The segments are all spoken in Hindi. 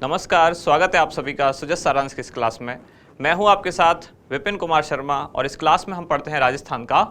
नमस्कार, स्वागत है आप सभी का सुजस सारांश की इस क्लास में। मैं हूं आपके साथ विपिन कुमार शर्मा और इस क्लास में हम पढ़ते हैं राजस्थान का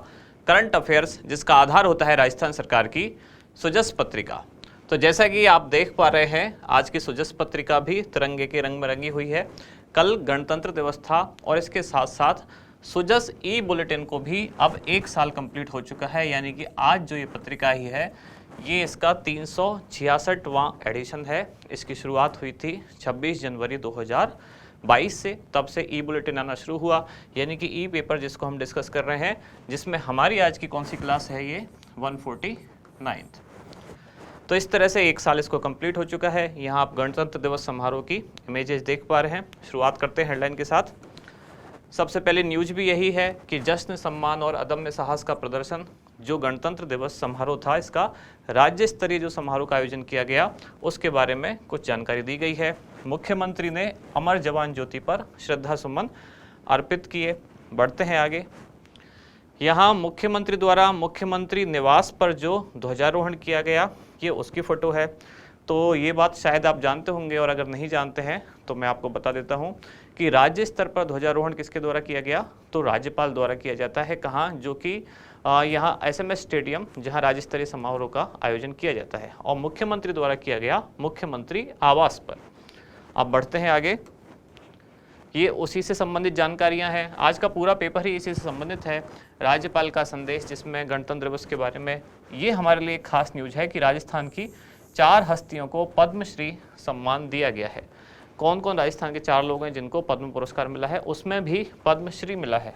करंट अफेयर्स, जिसका आधार होता है राजस्थान सरकार की सुजस पत्रिका। तो जैसा कि आप देख पा रहे हैं, आज की सुजस पत्रिका भी तिरंगे के रंग में रंगी हुई है। कल गणतंत्र दिवस था और इसके साथ साथ सुजस ई बुलेटिन को भी अब 1 साल कंप्लीट हो चुका है, यानी कि आज जो ये पत्रिका ही है ये इसका 366वां एडिशन है। इसकी शुरुआत हुई थी 26 जनवरी 2022 से, तब से ई बुलेटिन आना शुरू हुआ, यानी कि ई पेपर जिसको हम डिस्कस कर रहे हैं, जिसमें हमारी आज की कौन सी क्लास है, ये 149। तो इस तरह से 1 साल इसको कंप्लीट हो चुका है। यहाँ आप गणतंत्र दिवस समारोह की इमेजेस देख पा रहे हैं। शुरुआत करते हैं हेडलाइन के साथ। सबसे पहले न्यूज भी यही है कि जश्न, सम्मान और अदम्य साहस का प्रदर्शन, जो गणतंत्र दिवस समारोह था, इसका राज्य स्तरीय जो समारोह का आयोजन किया गया, उसके बारे में कुछ जानकारी दी गई है। मुख्यमंत्री ने अमर जवान ज्योति पर श्रद्धा सुमन अर्पित किए। बढ़ते हैं आगे। यहाँ मुख्यमंत्री द्वारा मुख्यमंत्री निवास पर जो ध्वजारोहण किया गया, ये उसकी फोटो है। तो ये बात शायद आप जानते होंगे, और अगर नहीं जानते हैं तो मैं आपको बता देता हूँ कि राज्य स्तर पर ध्वजारोहण किसके द्वारा किया गया, तो राज्यपाल द्वारा किया जाता है। कहाँ? जो कि यहाँ SMS स्टेडियम, जहाँ राज्य स्तरीय समारोह का आयोजन किया जाता है, और मुख्यमंत्री द्वारा किया गया मुख्यमंत्री आवास पर। अब बढ़ते हैं आगे। ये उसी से संबंधित जानकारियां हैं। आज का पूरा पेपर ही इसी से संबंधित है। राज्यपाल का संदेश, जिसमें गणतंत्र दिवस के बारे में ये हमारे लिए एक खास न्यूज है कि राजस्थान की 4 हस्तियों को पद्मश्री सम्मान दिया गया है। कौन कौन राजस्थान के 4 लोग हैं जिनको पद्म पुरस्कार मिला है, उसमें भी पद्मश्री मिला है।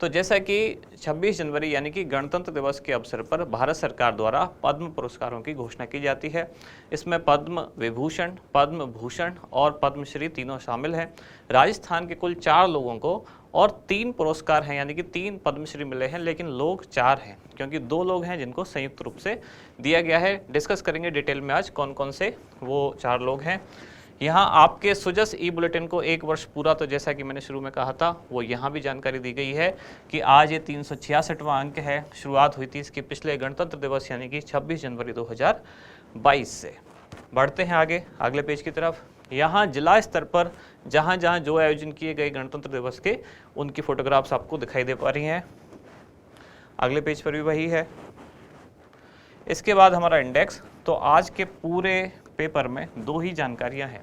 तो जैसा कि 26 जनवरी यानी कि गणतंत्र दिवस के अवसर पर भारत सरकार द्वारा पद्म पुरस्कारों की घोषणा की जाती है। इसमें पद्म विभूषण, पद्म भूषण और पद्मश्री तीनों शामिल हैं। राजस्थान के कुल 4 लोगों को और 3 पुरस्कार हैं, यानी कि 3 पद्मश्री मिले हैं, लेकिन लोग 4 हैं, क्योंकि 2 लोग हैं जिनको संयुक्त रूप से दिया गया है। डिस्कस करेंगे डिटेल में आज कौन कौन से वो 4 लोग हैं। यहाँ आपके सुजस ई बुलेटिन को 1 वर्ष पूरा, तो जैसा कि मैंने शुरू में कहा था, वो यहाँ भी जानकारी दी गई है कि आज ये 366वां अंक है। शुरुआत हुई थी इसके पिछले गणतंत्र दिवस यानी कि 26 जनवरी 2022 से। बढ़ते हैं आगे, अगले पेज की तरफ। यहाँ जिला स्तर पर जहाँ जहाँ जो आयोजन किए गए गणतंत्र दिवस के, उनकी फोटोग्राफ्स आपको दिखाई दे पा रही हैं। अगले पेज पर भी वही है। इसके बाद हमारा इंडेक्स। तो आज के पूरे पेपर में 2 ही जानकारियां हैं।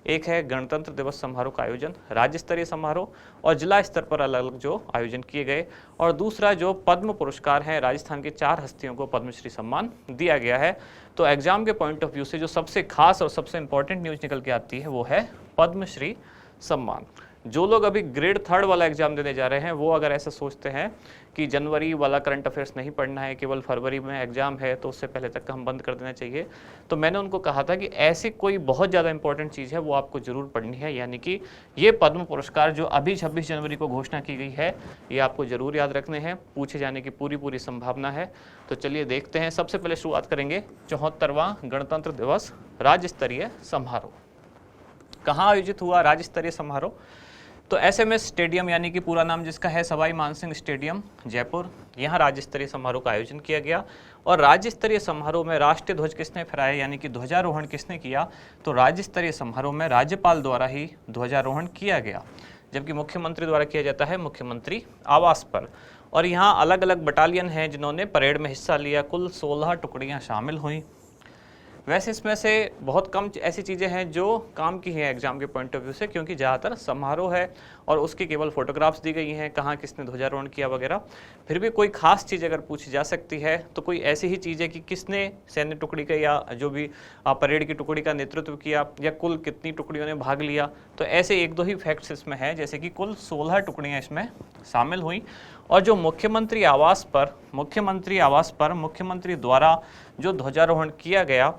एक है गणतंत्र दिवस समारोह का आयोजन, राज्य स्तरीय समारोह और जिला स्तर पर अलग अलग जो आयोजन किए गए, और दूसरा जो पद्म पुरस्कार है, राजस्थान के 4 हस्तियों को पद्मश्री सम्मान दिया गया है। तो एग्जाम के पॉइंट ऑफ व्यू से जो सबसे खास और सबसे इंपॉर्टेंट न्यूज निकल के आती है वो है पद्मश्री सम्मान। जो लोग अभी ग्रेड 3 वाला एग्जाम देने जा रहे हैं, वो अगर ऐसा सोचते हैं कि जनवरी वाला करंट अफेयर्स नहीं पढ़ना है, केवल फरवरी में एग्जाम है, तो उससे पहले तक हम बंद कर देना चाहिए, तो मैंने उनको कहा था कि ऐसी कोई बहुत ज़्यादा इंपॉर्टेंट चीज़ है वो आपको जरूर पढ़नी है, यानी कि ये पद्म पुरस्कार जो अभी 26 जनवरी को घोषणा की गई है, ये आपको जरूर याद रखने हैं। पूछे जाने की पूरी संभावना है। तो चलिए देखते हैं। सबसे पहले शुरुआत करेंगे 74वां गणतंत्र दिवस राज्य स्तरीय समारोह। कहाँ आयोजित हुआ राज्य स्तरीय समारोह? तो SMS स्टेडियम, यानी कि पूरा नाम जिसका है सवाई मानसिंह स्टेडियम, जयपुर, यहाँ राज्य स्तरीय समारोह का आयोजन किया गया। और राज्य स्तरीय समारोह में राष्ट्रीय ध्वज किसने फहराया, यानी कि ध्वजारोहण किसने किया? तो राज्य स्तरीय समारोह में राज्यपाल द्वारा ही ध्वजारोहण किया गया, जबकि मुख्यमंत्री द्वारा किया जाता है मुख्यमंत्री आवास पर। और यहाँ अलग अलग बटालियन हैं जिन्होंने परेड में हिस्सा लिया। कुल 16 टुकड़ियाँ शामिल हुई। वैसे इसमें से बहुत कम ऐसी चीज़ें हैं जो काम की हैं एग्जाम के पॉइंट ऑफ व्यू से, क्योंकि ज़्यादातर समारोह है और उसकी केवल फोटोग्राफ्स दी गई हैं, कहाँ किसने ध्वजारोहण किया वगैरह। फिर भी कोई खास चीज़ अगर पूछी जा सकती है तो कोई ऐसी ही चीज़ है कि किसने सैन्य टुकड़ी का या जो भी परेड की टुकड़ी का नेतृत्व किया, या कुल कितनी टुकड़ियों ने भाग लिया। तो ऐसे 1-2 ही फैक्ट्स इसमें हैं, जैसे कि कुल 16 टुकड़ियाँ इसमें शामिल हुई। और जो मुख्यमंत्री आवास पर मुख्यमंत्री द्वारा जो ध्वजारोहण किया गया,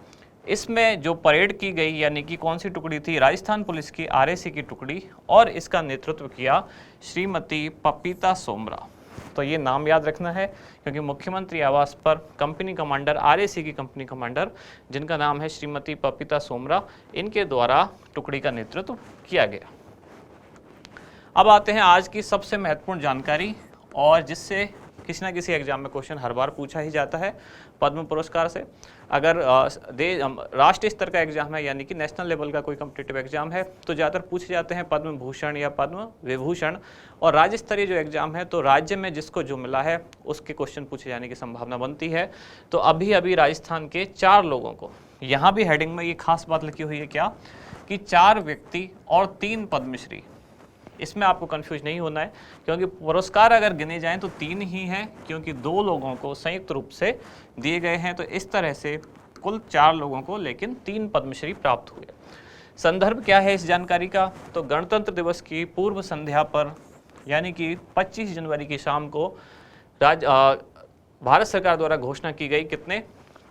इसमें जो परेड की गई, यानी कि कौन सी टुकड़ी थी? राजस्थान पुलिस की RAC की टुकड़ी, और इसका नेतृत्व किया श्रीमती पपीता सोमरा। तो ये नाम याद रखना है, क्योंकि मुख्यमंत्री आवास पर कंपनी कमांडर, RAC की कंपनी कमांडर, जिनका नाम है श्रीमती पपीता सोमरा, इनके द्वारा टुकड़ी का नेतृत्व किया गया। अब आते हैं आज की सबसे महत्वपूर्ण जानकारी, और जिससे किसी ना किसी एग्जाम में क्वेश्चन हर बार पूछा ही जाता है पद्म पुरस्कार से। अगर राष्ट्रीय स्तर का एग्जाम है यानी कि नेशनल लेवल का कोई कॉम्पिटिटिव एग्जाम है तो ज़्यादातर पूछे जाते हैं पद्म भूषण या पद्म विभूषण, और राज्य स्तरीय जो एग्जाम है तो राज्य में जिसको जो मिला है उसके क्वेश्चन पूछे जाने की संभावना बनती है। तो अभी अभी राजस्थान के 4 लोगों को, यहाँ भी हेडिंग में ये खास बात लिखी हुई है क्या कि 4 व्यक्ति और 3 पद्मश्री। इसमें आपको कंफ्यूज नहीं होना है क्योंकि पुरस्कार अगर गिने जाएं तो 3 ही हैं, क्योंकि 2 लोगों को संयुक्त रूप से दिए गए हैं। तो इस तरह से कुल 4 लोगों को लेकिन 3 पद्मश्री प्राप्त हुए। संदर्भ क्या है इस जानकारी का, तो गणतंत्र दिवस की पूर्व संध्या पर यानी कि 25 जनवरी की शाम को भारत सरकार द्वारा घोषणा की गई कितने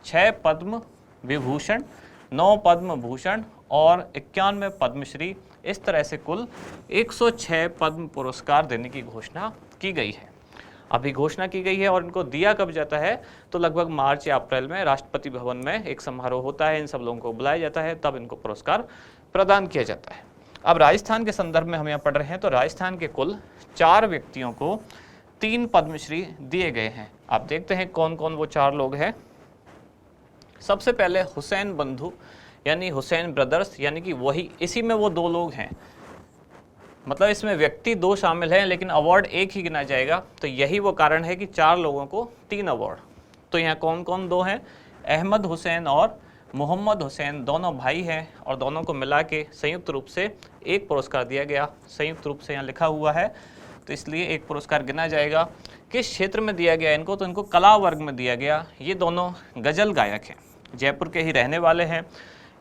6 पद्म विभूषण, 9 पद्म भूषण और 91 पद्मश्री, इस तरह से कुल 106 पद्म पुरस्कार देने की घोषणा की गई है। अभी घोषणा की गई है और इनको दिया कब जाता है तो लगभग मार्च या अप्रैल में राष्ट्रपति भवन में एक समारोह होता है, इन सब लोगों को बुलाया जाता है, तब इनको पुरस्कार प्रदान किया जाता है। अब राजस्थान के संदर्भ में हम यहाँ पढ़ रहे हैं तो राजस्थान के कुल 4 व्यक्तियों को 3 पद्मश्री दिए गए हैं। आप देखते हैं कौन कौन वो 4 लोग हैं। सबसे पहले हुसैन बंधु यानी हुसैन ब्रदर्स, यानी कि वही इसी में वो 2 लोग हैं, मतलब इसमें व्यक्ति 2 शामिल हैं लेकिन अवार्ड एक ही गिना जाएगा। तो यही वो कारण है कि 4 लोगों को 3 अवार्ड। तो यहाँ कौन कौन 2 हैं, अहमद हुसैन और मोहम्मद हुसैन, दोनों भाई हैं और दोनों को मिला के संयुक्त रूप से एक पुरस्कार दिया गया। संयुक्त रूप से यहाँ लिखा हुआ है तो इसलिए एक पुरस्कार गिना जाएगा। किस क्षेत्र में दिया गया इनको, तो इनको कला वर्ग में दिया गया। ये दोनों गज़ल गायक हैं, जयपुर के ही रहने वाले हैं,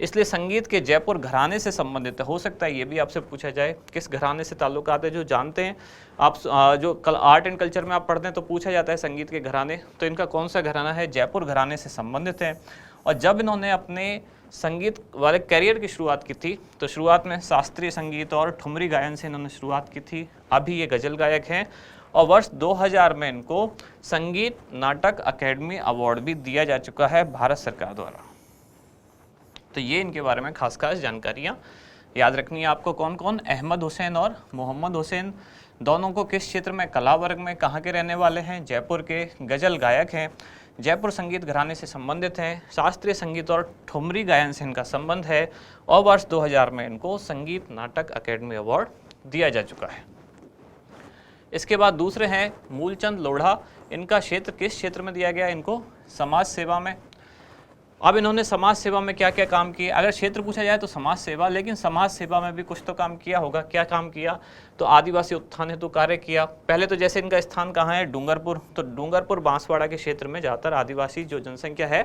इसलिए संगीत के जयपुर घराने से संबंधित है। हो सकता है ये भी आपसे पूछा जाए किस घराने से ताल्लुकात है, जो जानते हैं आप जो आर्ट एंड कल्चर में आप पढ़ते हैं तो पूछा जाता है संगीत के घराने, तो इनका कौन सा घराना है, जयपुर घराने से संबंधित है। और जब इन्होंने अपने संगीत वाले करियर की शुरुआत की थी तो शुरुआत में शास्त्रीय संगीत और ठुमरी गायन से इन्होंने शुरुआत की थी। अभी ये गज़ल गायक हैं और वर्ष 2000 में इनको संगीत नाटक अकेडमी अवार्ड भी दिया जा चुका है भारत सरकार द्वारा। तो ये इनके बारे में खास जानकारियाँ याद रखनी है आपको। कौन कौन, अहमद हुसैन और मोहम्मद हुसैन, दोनों को किस क्षेत्र में, कला वर्ग में, कहाँ के रहने वाले हैं, जयपुर के, गज़ल गायक हैं, जयपुर संगीत घराने से संबंधित हैं, शास्त्रीय संगीत और ठुमरी गायन से इनका संबंध है और वर्ष 2000 में इनको संगीत नाटक अकेडमी अवार्ड दिया जा चुका है। इसके बाद दूसरे हैं मूलचंद लोढ़ा। इनका क्षेत्र किस क्षेत्र में दिया गया इनको, समाज सेवा में। अब इन्होंने समाज सेवा में क्या क्या काम किए, अगर क्षेत्र पूछा जाए तो समाज सेवा, लेकिन समाज सेवा में भी कुछ तो काम किया होगा। क्या काम किया, तो आदिवासी उत्थान हेतु कार्य किया। पहले तो जैसे इनका स्थान कहाँ है, डूंगरपुर, तो डूंगरपुर बांसवाड़ा के क्षेत्र में ज़्यादातर आदिवासी जो जनसंख्या है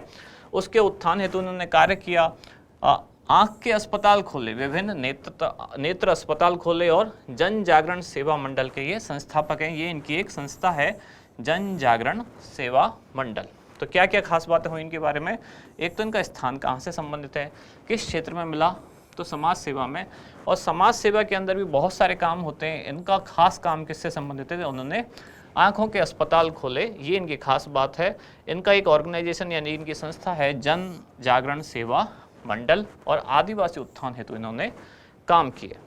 उसके उत्थान हेतु उन्होंने कार्य किया। आँख के अस्पताल खोले, विभिन्न नेत्र अस्पताल खोले और जन जागरण सेवा मंडल के ये संस्थापक हैं। ये इनकी एक संस्था है जन जागरण सेवा मंडल। तो क्या क्या खास बातें हुई इनके बारे में, एक तो इनका स्थान कहाँ से संबंधित है, किस क्षेत्र में मिला, तो समाज सेवा में। और समाज सेवा के अंदर भी बहुत सारे काम होते हैं, इनका खास काम किससे संबंधित है, उन्होंने आँखों के अस्पताल खोले, ये इनकी खास बात है। इनका एक ऑर्गेनाइजेशन यानी इनकी संस्था है जन जागरण सेवा मंडल और आदिवासी उत्थान हेतु इन्होंने काम किए।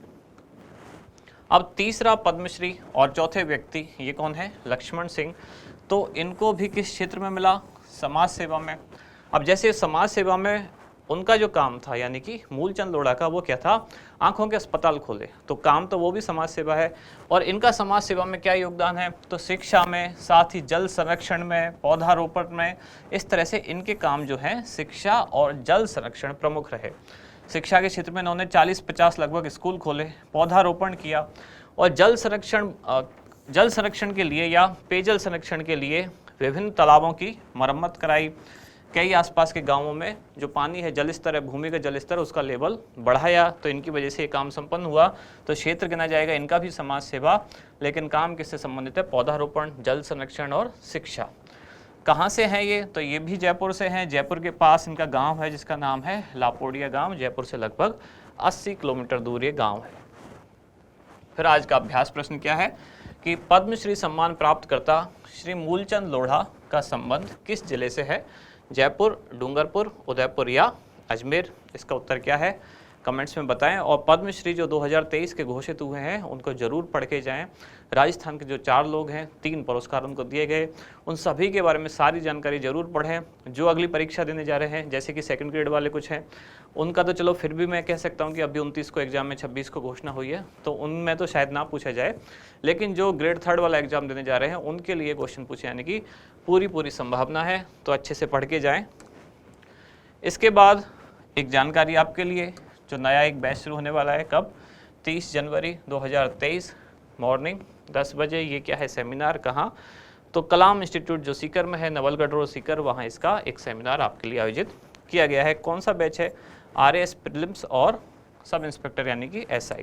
अब तीसरा पद्मश्री और चौथे व्यक्ति ये कौन है, लक्ष्मण सिंह। तो इनको भी किस क्षेत्र में मिला, समाज सेवा में। अब जैसे समाज सेवा में उनका जो काम था यानी कि मूलचंद लोढ़ा का, वो क्या था, आंखों के अस्पताल खोले, तो काम तो वो भी समाज सेवा है। और इनका समाज सेवा में क्या योगदान है, तो शिक्षा में, साथ ही जल संरक्षण में, पौधारोपण में, इस तरह से इनके काम जो है शिक्षा और जल संरक्षण प्रमुख रहे। शिक्षा के क्षेत्र में इन्होंने 40-50 लगभग स्कूल खोले, पौधारोपण किया और जल संरक्षण के लिए या पेयजल संरक्षण के लिए विभिन्न तालाबों की मरम्मत कराई। कई आसपास के गांवों में जो पानी है, जल स्तर है, भूमिगत जल स्तर, उसका लेवल बढ़ाया, तो इनकी वजह से ये काम संपन्न हुआ। तो क्षेत्र गिना जाएगा इनका भी समाज सेवा, लेकिन काम किससे संबंधित है, पौधारोपण, जल संरक्षण और शिक्षा। कहाँ से हैं ये, तो ये भी जयपुर से हैं। जयपुर के पास इनका गाँव है जिसका नाम है लापोड़िया गाँव, जयपुर से लगभग 80 किलोमीटर दूर ये गाँव है। फिर आज का अभ्यास प्रश्न क्या है कि पद्मश्री सम्मान प्राप्त करता श्री मूलचंद लोढ़ा का संबंध किस जिले से है, जयपुर, डूंगरपुर, उदयपुर या अजमेर। इसका उत्तर क्या है, कमेंट्स में बताएं। और पद्मश्री जो 2023 के घोषित हुए हैं उनको जरूर पढ़ के जाएं। राजस्थान के जो 4 लोग हैं, 3 पुरस्कार उनको दिए गए, उन सभी के बारे में सारी जानकारी जरूर पढ़ें। जो अगली परीक्षा देने जा रहे हैं, जैसे कि सेकंड ग्रेड वाले कुछ हैं, उनका तो चलो फिर भी मैं कह सकता हूं कि अभी 29 को एग्जाम में, 26 को घोषणा हुई है, तो उनमें तो शायद ना पूछा जाए, लेकिन जो ग्रेड 3 वाला एग्जाम देने जा रहे हैं उनके लिए क्वेश्चन पूछे जाने की पूरी संभावना है, तो अच्छे से पढ़ के जाएं। इसके बाद एक जानकारी आपके लिए, जो नया एक बैच शुरू होने वाला है, कब? 30 जनवरी 2023 मॉर्निंग 10 बजे। ये क्या है सेमिनार, कहाँ? तो कलाम इंस्टीट्यूट जो सीकर में है, नवलगढ़ रोड सीकर, वहाँ इसका एक सेमिनार आपके लिए आयोजित किया गया है। कौन सा बैच है? RAS प्रीलिम्स और सब इंस्पेक्टर यानी कि SI।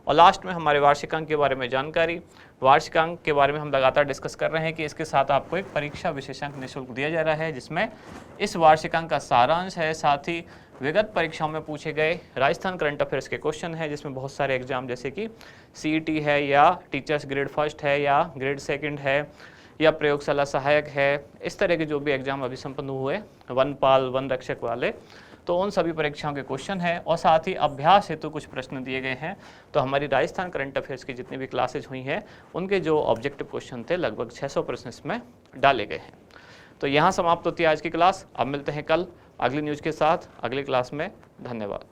और लास्ट में हमारे वार्षिकांक के बारे में जानकारी। वार्षिकांक के बारे में हम लगातार डिस्कस कर रहे हैं कि इसके साथ आपको एक परीक्षा विशेषांक निःशुल्क दिया जा रहा है, जिसमें इस वार्षिकांक का सारांश है, साथ ही विगत परीक्षाओं में पूछे गए राजस्थान करंट अफेयर्स के क्वेश्चन है, जिसमें बहुत सारे एग्जाम जैसे कि CET है, या टीचर्स ग्रेड 1 है, या ग्रेड 2 है, या प्रयोगशाला सहायक है, इस तरह के जो भी एग्जाम अभी संपन्न हुए, वनपाल, वन रक्षक वाले, तो उन सभी परीक्षाओं के क्वेश्चन हैं। और साथ ही अभ्यास हेतु कुछ प्रश्न दिए गए हैं। तो हमारी राजस्थान करंट अफेयर्स की जितनी भी क्लासेज हुई हैं, उनके जो ऑब्जेक्टिव क्वेश्चन थे, लगभग 600 प्रश्न इसमें डाले गए हैं। तो यहाँ समाप्त होती है आज की क्लास। अब मिलते हैं कल अगली न्यूज़ के साथ अगली क्लास में। धन्यवाद।